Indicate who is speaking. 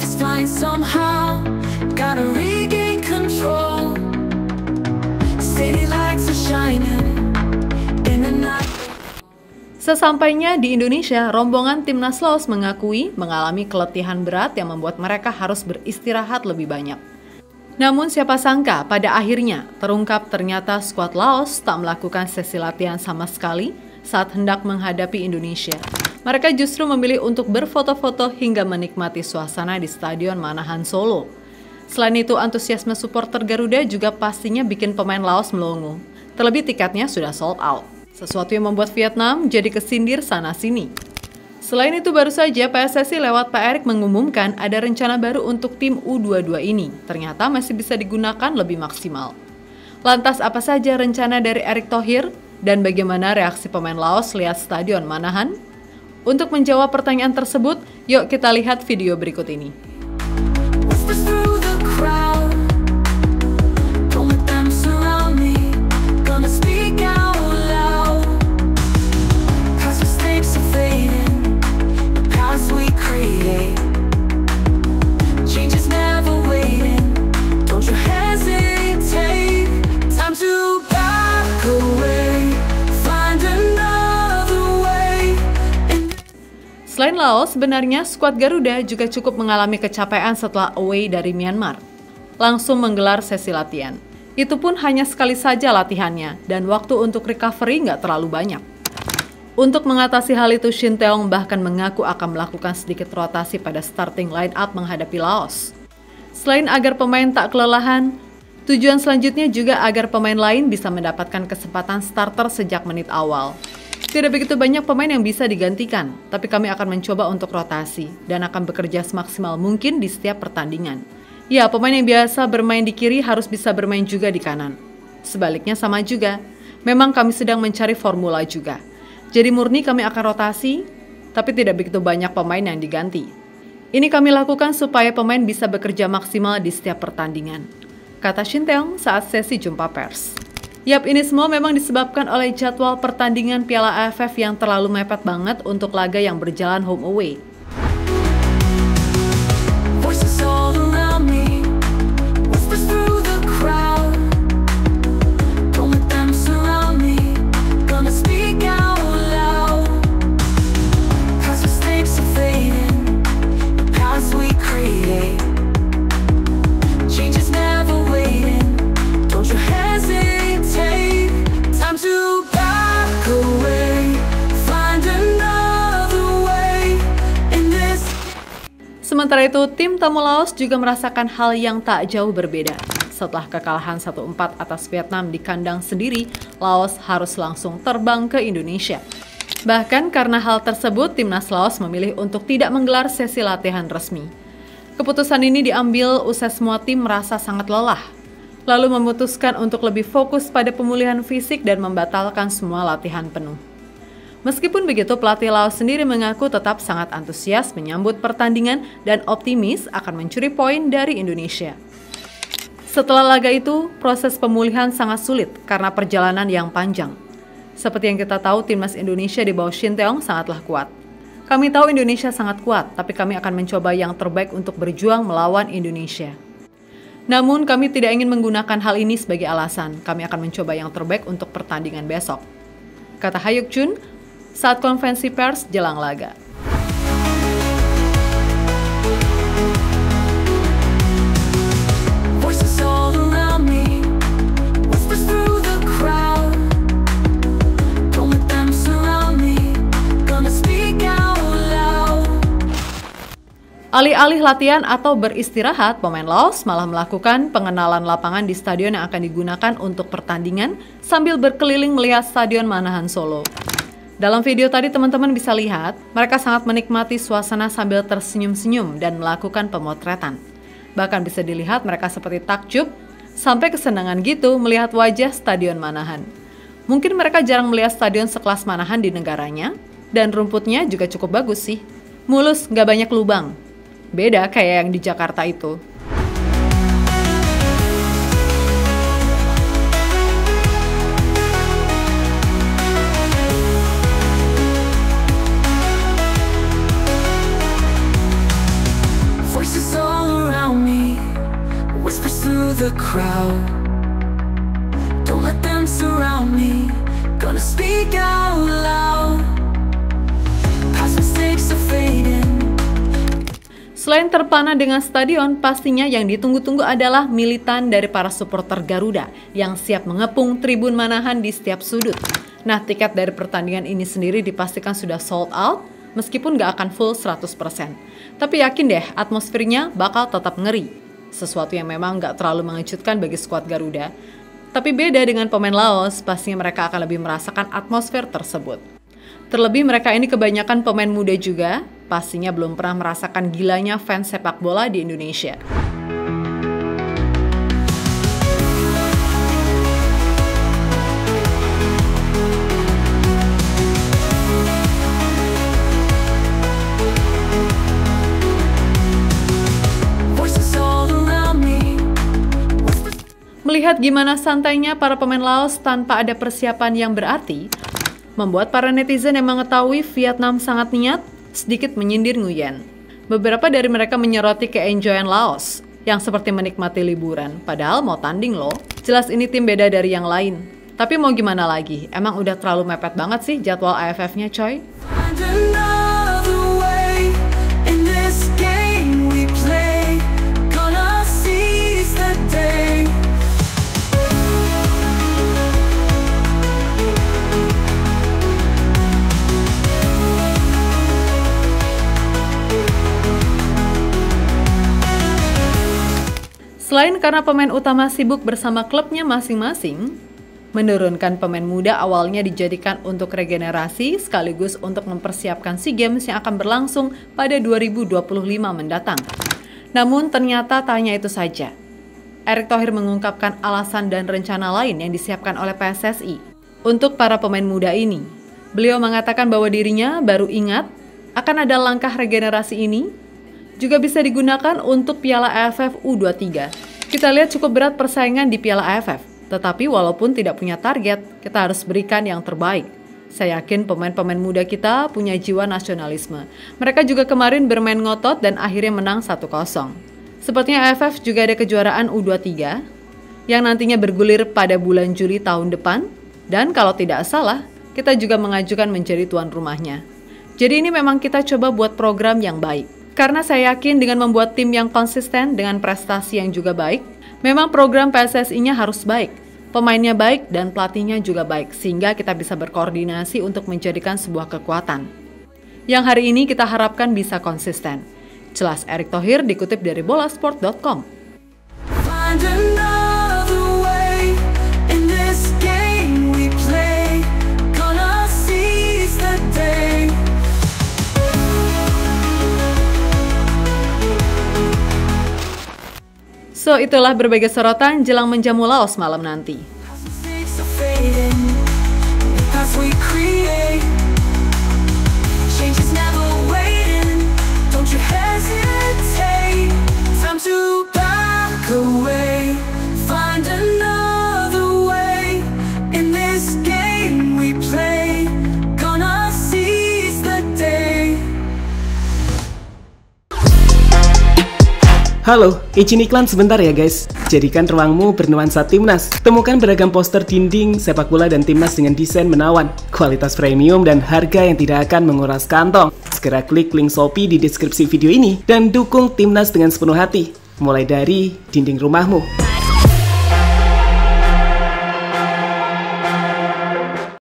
Speaker 1: is flying somehow, gotta regain control. City lights are shining in the night.
Speaker 2: Sesampainya di Indonesia, rombongan timnas Laos mengakui mengalami keletihan berat yang membuat mereka harus beristirahat lebih banyak. Namun siapa sangka pada akhirnya terungkap ternyata skuad Laos tak melakukan sesi latihan sama sekali saat hendak menghadapi Indonesia. Mereka justru memilih untuk berfoto-foto hingga menikmati suasana di Stadion Manahan Solo. Selain itu, antusiasme supporter Garuda juga pastinya bikin pemain Laos melongo. Terlebih tiketnya sudah sold out. Sesuatu yang membuat Vietnam jadi kesindir sana-sini. Selain itu, baru saja PSSI lewat Pak Erick mengumumkan ada rencana baru untuk tim U22 ini. Ternyata masih bisa digunakan lebih maksimal. Lantas apa saja rencana dari Erick Thohir dan bagaimana reaksi pemain Laos lihat Stadion Manahan? Untuk menjawab pertanyaan tersebut, yuk kita lihat video berikut ini. Selain Laos, sebenarnya skuad Garuda juga cukup mengalami kecapean setelah away dari Myanmar. Langsung menggelar sesi latihan. Itu pun hanya sekali saja latihannya, dan waktu untuk recovery nggak terlalu banyak. Untuk mengatasi hal itu, Shin Tae-yong bahkan mengaku akan melakukan sedikit rotasi pada starting line up menghadapi Laos. Selain agar pemain tak kelelahan, tujuan selanjutnya juga agar pemain lain bisa mendapatkan kesempatan starter sejak menit awal. Tidak begitu banyak pemain yang bisa digantikan, tapi kami akan mencoba untuk rotasi dan akan bekerja semaksimal mungkin di setiap pertandingan. Ya, pemain yang biasa bermain di kiri harus bisa bermain juga di kanan. Sebaliknya sama juga, memang kami sedang mencari formula juga. Jadi murni kami akan rotasi, tapi tidak begitu banyak pemain yang diganti. Ini kami lakukan supaya pemain bisa bekerja maksimal di setiap pertandingan, kata Shin Tae-yong saat sesi jumpa pers. Yap, ini semua memang disebabkan oleh jadwal pertandingan Piala AFF yang terlalu mepet banget untuk laga yang berjalan home away. Sementara itu, tim tamu Laos juga merasakan hal yang tak jauh berbeda. Setelah kekalahan 1-4 atas Vietnam di kandang sendiri, Laos harus langsung terbang ke Indonesia. Bahkan karena hal tersebut, timnas Laos memilih untuk tidak menggelar sesi latihan resmi. Keputusan ini diambil usai semua tim merasa sangat lelah, lalu memutuskan untuk lebih fokus pada pemulihan fisik dan membatalkan semua latihan penuh. Meskipun begitu, pelatih Laos sendiri mengaku tetap sangat antusias menyambut pertandingan dan optimis akan mencuri poin dari Indonesia. Setelah laga itu, proses pemulihan sangat sulit karena perjalanan yang panjang. Seperti yang kita tahu, timnas Indonesia di bawah Shin Tae-yong sangatlah kuat. Kami tahu Indonesia sangat kuat, tapi kami akan mencoba yang terbaik untuk berjuang melawan Indonesia. Namun, kami tidak ingin menggunakan hal ini sebagai alasan. Kami akan mencoba yang terbaik untuk pertandingan besok, kata Ha Hyuk-jun saat konferensi pers jelang laga. Alih-alih latihan atau beristirahat, pemain Laos malah melakukan pengenalan lapangan di stadion yang akan digunakan untuk pertandingan sambil berkeliling melihat Stadion Manahan Solo. Dalam video tadi teman-teman bisa lihat, mereka sangat menikmati suasana sambil tersenyum-senyum dan melakukan pemotretan. Bahkan bisa dilihat mereka seperti takjub, sampai kesenangan gitu melihat wajah Stadion Manahan. Mungkin mereka jarang melihat stadion sekelas Manahan di negaranya, dan rumputnya juga cukup bagus sih. Mulus, nggak banyak lubang. Beda kayak yang di Jakarta itu.
Speaker 1: Voices the crowd. Don't let them surround me. Gonna speak out loud. Past mistakes are fading.
Speaker 2: Selain terpana dengan stadion, pastinya yang ditunggu-tunggu adalah militan dari para supporter Garuda yang siap mengepung tribun Manahan di setiap sudut. Nah, tiket dari pertandingan ini sendiri dipastikan sudah sold out, meskipun nggak akan full 100%. Tapi yakin deh, atmosfernya bakal tetap ngeri. Sesuatu yang memang nggak terlalu mengejutkan bagi skuad Garuda. Tapi beda dengan pemain Laos, pastinya mereka akan lebih merasakan atmosfer tersebut. Terlebih mereka ini kebanyakan pemain muda juga, pastinya belum pernah merasakan gilanya fans sepak bola di Indonesia. Melihat gimana santainya para pemain Laos tanpa ada persiapan yang berarti, membuat para netizen yang mengetahui Vietnam sangat niat sedikit menyindir Nguyen. Beberapa dari mereka menyoroti ke-enjoyan Laos, yang seperti menikmati liburan, padahal mau tanding loh. Jelas ini tim beda dari yang lain. Tapi mau gimana lagi, emang udah terlalu mepet banget sih jadwal AFF-nya coy. Selain karena pemain utama sibuk bersama klubnya masing-masing, menurunkan pemain muda awalnya dijadikan untuk regenerasi sekaligus untuk mempersiapkan SEA Games yang akan berlangsung pada 2025 mendatang. Namun ternyata tak hanya itu saja. Erick Thohir mengungkapkan alasan dan rencana lain yang disiapkan oleh PSSI untuk para pemain muda ini. Beliau mengatakan bahwa dirinya baru ingat akan ada langkah regenerasi ini juga bisa digunakan untuk Piala AFF U23. Kita lihat cukup berat persaingan di Piala AFF, tetapi walaupun tidak punya target, kita harus berikan yang terbaik. Saya yakin pemain-pemain muda kita punya jiwa nasionalisme. Mereka juga kemarin bermain ngotot dan akhirnya menang 1-0. Sepertinya AFF juga ada kejuaraan U23 yang nantinya bergulir pada bulan Juli tahun depan, dan kalau tidak salah, kita juga mengajukan menjadi tuan rumahnya. Jadi ini memang kita coba buat program yang baik. Karena saya yakin dengan membuat tim yang konsisten dengan prestasi yang juga baik, memang program PSSI-nya harus baik, pemainnya baik, dan pelatihnya juga baik, sehingga kita bisa berkoordinasi untuk menjadikan sebuah kekuatan. Yang hari ini kita harapkan bisa konsisten. Jelas Erick Thohir dikutip dari bolasport.com. So, itulah berbagai sorotan jelang menjamu Laos malam nanti.
Speaker 3: Halo, izin iklan sebentar ya guys. Jadikan ruangmu bernuansa timnas. Temukan beragam poster dinding, sepak bola dan timnas dengan desain menawan, kualitas premium dan harga yang tidak akan menguras kantong. Segera klik link Shopee di deskripsi video ini dan dukung timnas dengan sepenuh hati. Mulai dari dinding rumahmu.